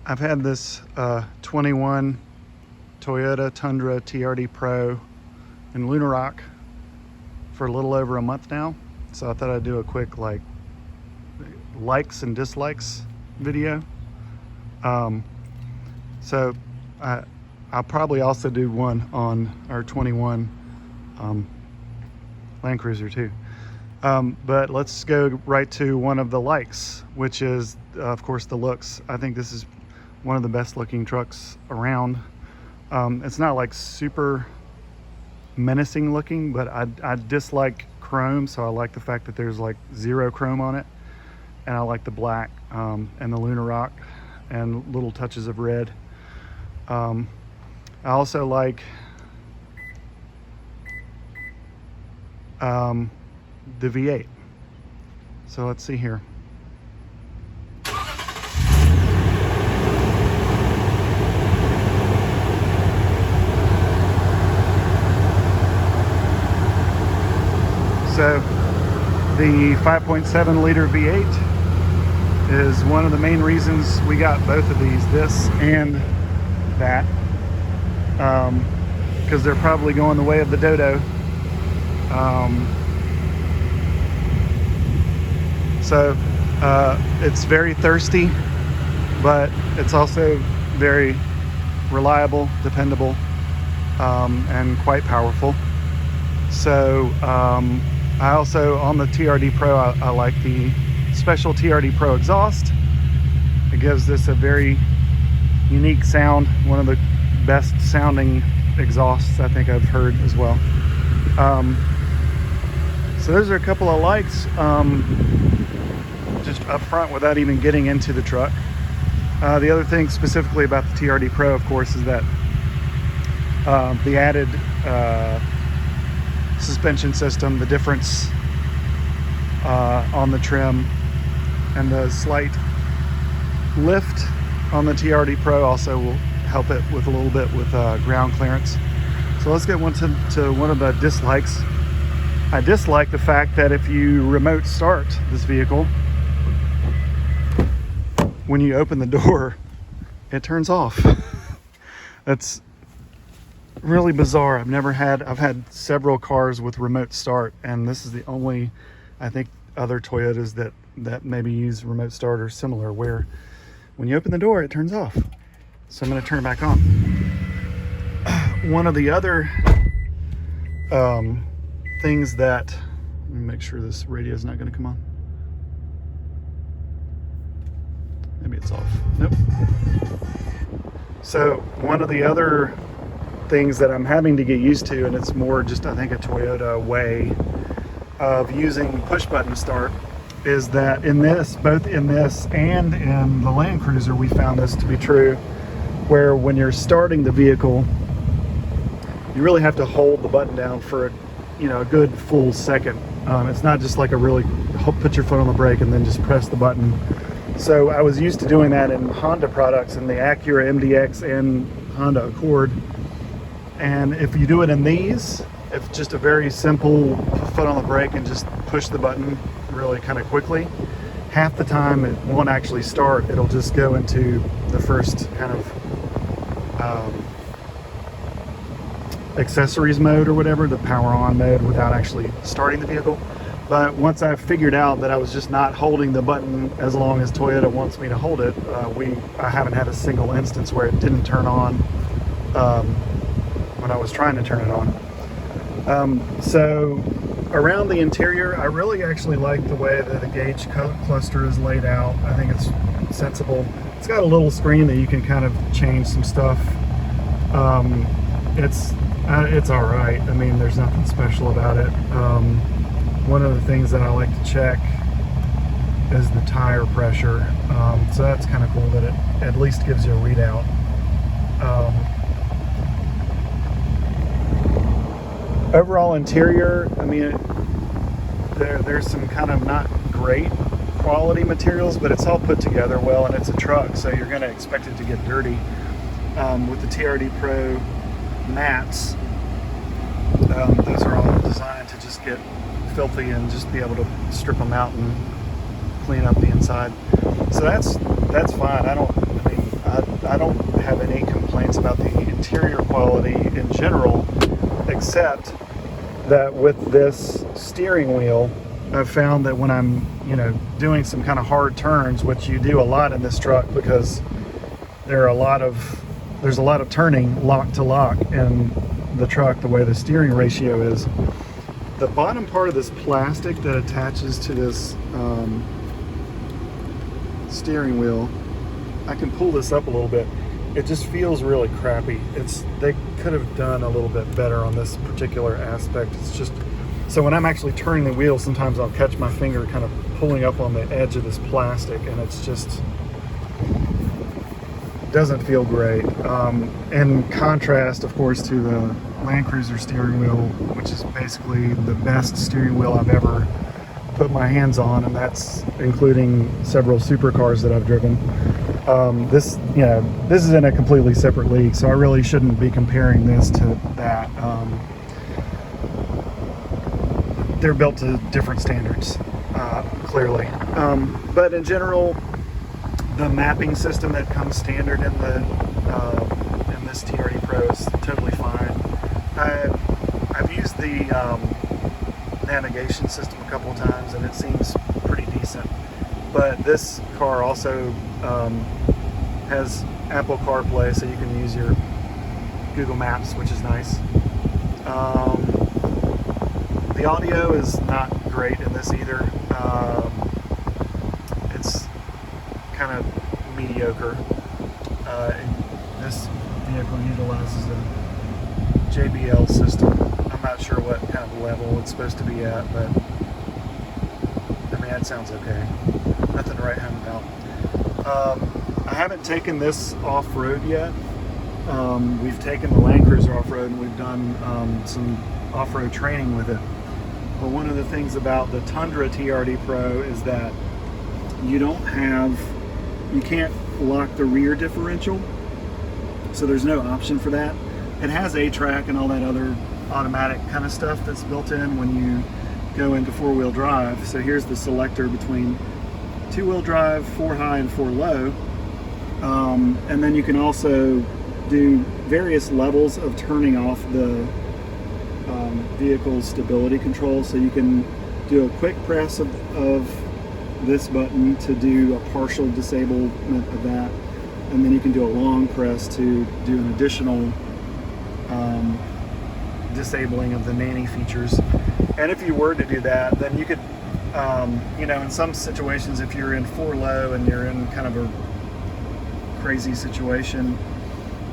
I've had this 21 Toyota Tundra TRD Pro in Lunar Rock for a little over a month now. So I thought I'd do a quick likes and dislikes video. So I'll probably also do one on our 21 Land Cruiser too. But let's go right to one of the likes, which is of course the looks. I think this is one of the best looking trucks around. It's not like super menacing looking, but I dislike chrome, so I like the fact that there's like zero chrome on it, and I like the black and the Lunar Rock and little touches of red. I also like the V8. So let's see here. So the 5.7 liter V8 is one of the main reasons we got both of these, this and that, because they're probably going the way of the Dodo. So it's very thirsty, but it's also very reliable, dependable, and quite powerful. So I also, on the TRD Pro, I like the special TRD Pro exhaust. It gives this a very unique sound, one of the best sounding exhausts I think I've heard as well. So those are a couple of likes, just up front without even getting into the truck. The other thing specifically about the TRD Pro, of course, is that the added suspension system, the difference on the trim, and the slight lift on the TRD Pro also will help it with a little bit with ground clearance. So let's get to one of the dislikes. I dislike the fact that if you remote start this vehicle, when you open the door, it turns off. That's really bizarre. I've had several cars with remote start, and this is the only, I think, other Toyotas that maybe use remote start or similar, where when you open the door it turns off. So I'm going to turn it back on. One of the other things that, let me make sure this radio is not going to come on. Maybe it's off. Nope. So one of the other things that I'm having to get used to, and it's more just, I think, a Toyota way of using push button start, is that in this, both in this and in the Land Cruiser, we found this to be true, where when you're starting the vehicle, you really have to hold the button down for a good full second. It's not just like a really put your foot on the brake and then just press the button. So I was used to doing that in Honda products, in the Acura MDX and Honda Accord. And if you do it in these, it's just a very simple foot on the brake and just push the button really kind of quickly. Half the time it won't actually start. It'll just go into the first kind of accessories mode or whatever, the power on mode, without actually starting the vehicle. But once I figured out that I was just not holding the button as long as Toyota wants me to hold it, I haven't had a single instance where it didn't turn on when I was trying to turn it on. So around the interior, I really actually like the way that the gauge cluster is laid out. I think it's sensible. It's got a little screen that you can kind of change some stuff. It's all right. I mean, there's nothing special about it. One of the things that I like to check is the tire pressure. So that's kind of cool that it at least gives you a readout. Overall interior, I mean, there's some kind of not great quality materials, but it's all put together well, and it's a truck, so you're going to expect it to get dirty. With the TRD Pro mats, those are all designed to just get filthy and just be able to strip them out and clean up the inside. So that's fine. I I don't have any complaints about the interior quality in general, except that with this steering wheel, I've found that when I'm, doing some kind of hard turns, which you do a lot in this truck because there's a lot of turning lock to lock in the truck, the way the steering ratio is. The bottom part of this plastic that attaches to this steering wheel, I can pull this up a little bit. It just feels really crappy. They could have done a little bit better on this particular aspect. It's just, so when I'm actually turning the wheel, sometimes I'll catch my finger kind of pulling up on the edge of this plastic, and it's just doesn't feel great. In contrast, of course, to the Land Cruiser steering wheel, which is basically the best steering wheel I've ever put my hands on, and that's including several supercars that I've driven. This is in a completely separate league, so I really shouldn't be comparing this to that. They're built to different standards, clearly. But in general, the mapping system that comes standard in this TRD Pro is totally fine. I've used the navigation system a couple of times, and it seems pretty decent. But this car also has Apple CarPlay, so you can use your Google Maps, which is nice. The audio is not great in this either. It's kind of mediocre. This vehicle utilizes a JBL system. I'm not sure what kind of level it's supposed to be at, but I mean, that sounds okay. Nothing to write home about. I haven't taken this off-road yet. We've taken the Land Cruiser off-road, and we've done some off-road training with it. But one of the things about the Tundra TRD Pro is that you can't lock the rear differential, so there's no option for that. It has A-Track and all that other automatic kind of stuff that's built in when you go into four-wheel drive. So here's the selector between two-wheel drive, 4 high and 4 low. And then you can also do various levels of turning off the vehicle stability control. So you can do a quick press of this button to do a partial disablement of that, and then you can do a long press to do an additional disabling of the nanny features. And if you were to do that, then you could, in some situations, if you're in 4 low and you're in kind of a crazy situation,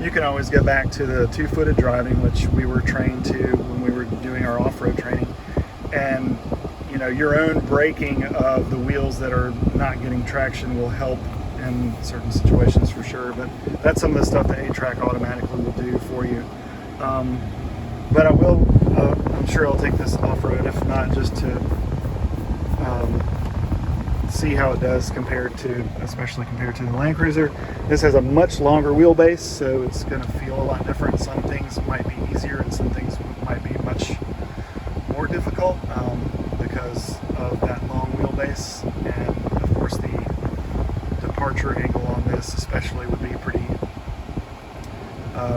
you can always go back to the 2-footed driving, which we were trained to when we were doing our off-road training. And your own braking of the wheels that are not getting traction will help in certain situations for sure. But that's some of the stuff that A-Track automatically will do for you. But I will, I'm sure I'll take this off-road, if not just to see how it does especially compared to the Land Cruiser. This has a much longer wheelbase, so it's going to feel a lot different. Some things might be easier and some things might be much more difficult because of that long wheelbase. And of course the departure angle on this especially would be pretty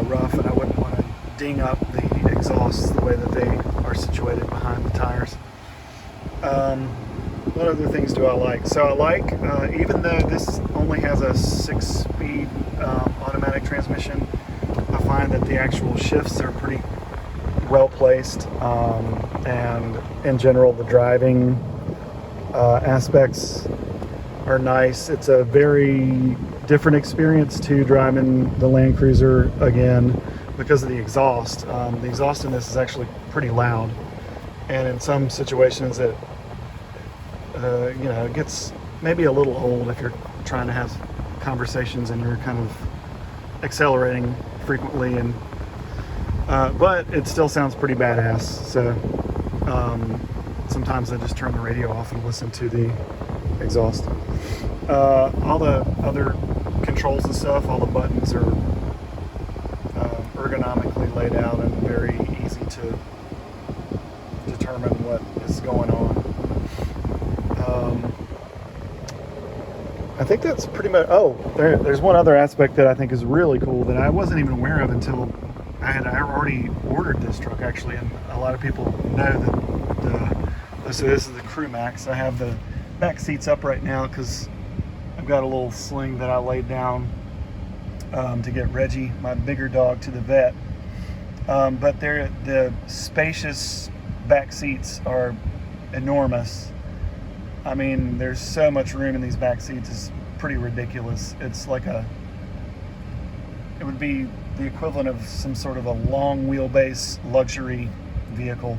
rough, and I wouldn't want to ding up the exhausts the way that they are situated behind the tires. What other things do I like? So I like, even though this only has a 6-speed automatic transmission, I find that the actual shifts are pretty well placed, and in general the driving aspects are nice. It's a very different experience to driving the Land Cruiser again because of the exhaust. The exhaust in this is actually pretty loud, and in some situations it it gets maybe a little old if you're trying to have conversations and you're kind of accelerating frequently, and but it still sounds pretty badass. So sometimes I just turn the radio off and listen to the exhaust. All the other controls and stuff, all the buttons are ergonomically laid out and very easy to determine what is going on. I think that's pretty much. Oh, there's one other aspect that I think is really cool that I wasn't even aware of until I already ordered this truck actually, and a lot of people know that so this is the Crew Max. I have the back seats up right now because I've got a little sling that I laid down to get Reggie, my bigger dog, to the vet. But the spacious back seats are enormous. I mean, there's so much room in these back seats. It's pretty ridiculous. It's like it would be the equivalent of some sort of a long wheelbase luxury vehicle.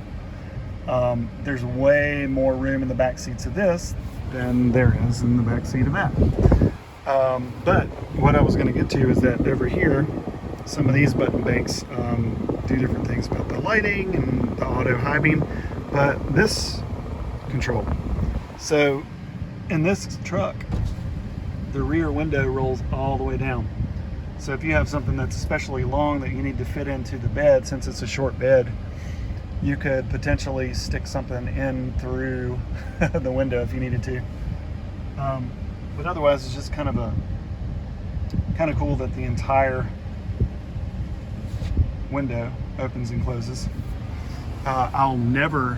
There's way more room in the back seats of this than there is in the back seat of that. But what I was going to get to is that over here, some of these button banks do different things about the lighting and the auto high beam, but this control. So in this truck, the rear window rolls all the way down. So if you have something that's especially long that you need to fit into the bed, since it's a short bed, you could potentially stick something in through the window if you needed to. But otherwise, it's just kind of cool that the entire window opens and closes. I'll never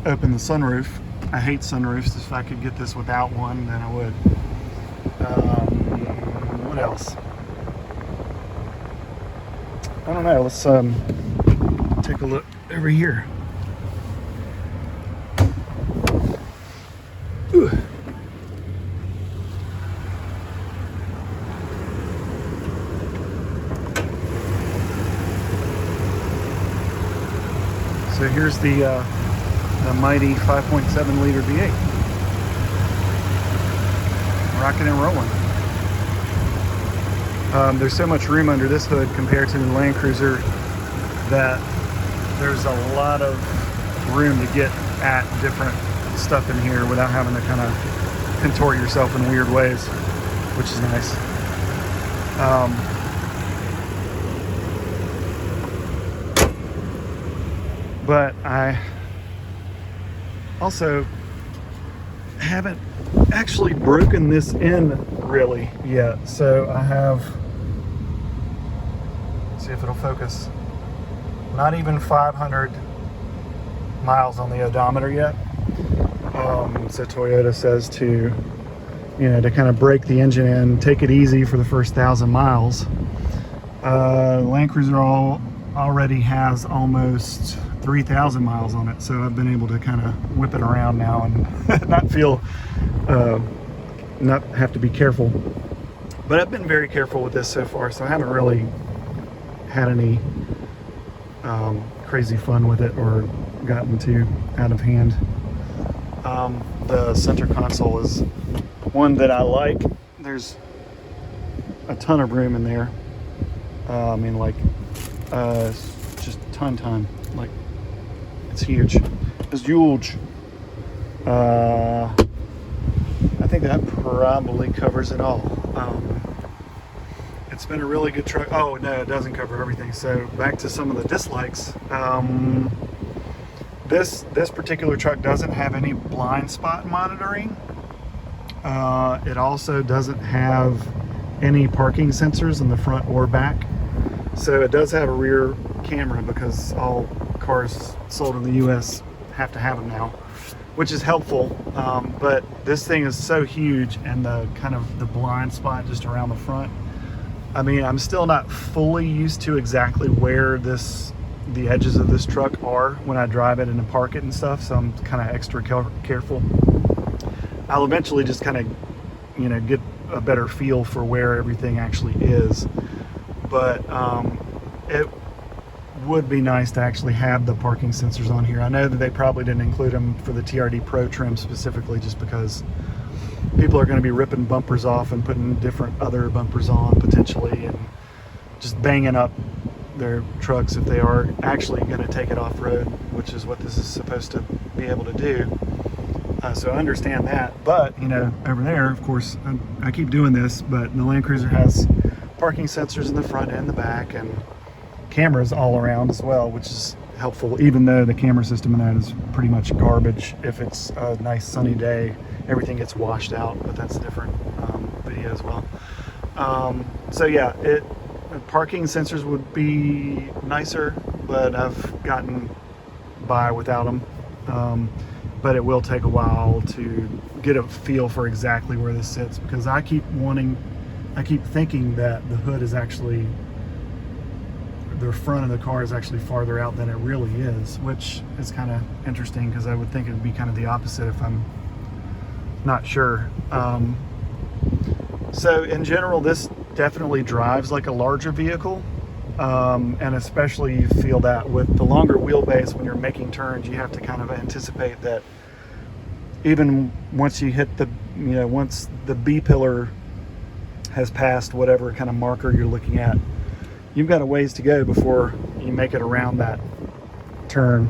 open the sunroof. I hate sunroofs. If I could get this without one, then I would. What else? I don't know. Let's take a look over here. Ooh. So here's the mighty 5.7 liter V8. Rocking and rolling. There's so much room under this hood compared to the Land Cruiser that there's a lot of room to get at different stuff in here without having to kind of contort yourself in weird ways, which is nice. But I also haven't actually broken this in really yet. So I have, let's see if it'll focus, not even 500 miles on the odometer yet. So Toyota says to kind of break the engine in, take it easy for the first 1,000 miles. Land Cruiser already has almost 3,000 miles on it, so I've been able to kind of whip it around now and not have to be careful. But I've been very careful with this so far, so I haven't really had any crazy fun with it or gotten too out of hand. The center console is one that I like. There's a ton of room in there. I mean, like, just ton. Like, it's huge. It's huge. I think that probably covers it all. It's been a really good truck. Oh, no, it doesn't cover everything. So back to some of the dislikes. This particular truck doesn't have any blind spot monitoring. It also doesn't have any parking sensors in the front or back. So it does have a rear camera because all cars sold in the US have to have them now, which is helpful. But this thing is so huge, and the kind of the blind spot just around the front. I mean, I'm still not fully used to exactly where the edges of this truck are when I drive it and park it and stuff, so I'm kind of extra careful. I'll eventually just kind of, get a better feel for where everything actually is. But it would be nice to actually have the parking sensors on here. I know that they probably didn't include them for the TRD Pro trim specifically, just because people are going to be ripping bumpers off and putting different other bumpers on potentially, and just banging up their trucks if they are actually going to take it off-road, which is what this is supposed to be able to do. So I understand that, but over there, of course, I keep doing this, but the Land Cruiser has parking sensors in the front and the back, and cameras all around as well, which is helpful, even though the camera system in that is pretty much garbage. If it's a nice sunny day, everything gets washed out, but that's a different video as well. So yeah, parking sensors would be nicer, but I've gotten by without them. But it will take a while to get a feel for exactly where this sits, because I keep thinking that the hood is actually, the front of the car is actually farther out than it really is, which is kind of interesting, because I would think it would be kind of the opposite if I'm not sure. So in general, this definitely drives like a larger vehicle, and especially you feel that with the longer wheelbase. When you're making turns, you have to kind of anticipate that even once you hit the, once the B pillar has passed whatever kind of marker you're looking at, you've got a ways to go before you make it around that turn.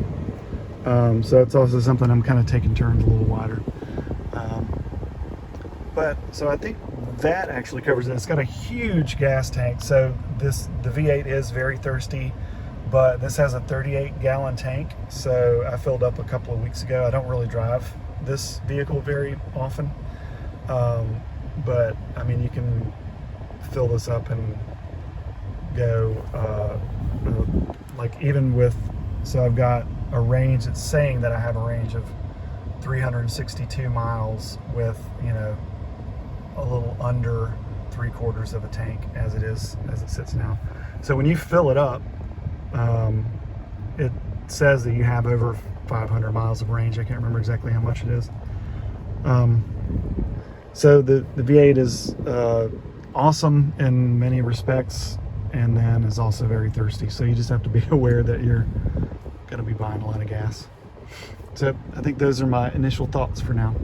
So it's also something I'm kind of taking turns a little wider. But so I think that actually covers it. It's got a huge gas tank. So the V8 is very thirsty, but this has a 38-gallon tank. So I filled up a couple of weeks ago. I don't really drive this vehicle very often. But I mean, you can fill this up and go, like even with, so I've got a range, it's saying that I have a range of 362 miles with, a little under 3/4 of a tank as it sits now. So when you fill it up, it says that you have over 500 miles of range. I can't remember exactly how much it is. So the V8 is awesome in many respects, and then is also very thirsty. So you just have to be aware that you're going to be buying a lot of gas. So I think those are my initial thoughts for now.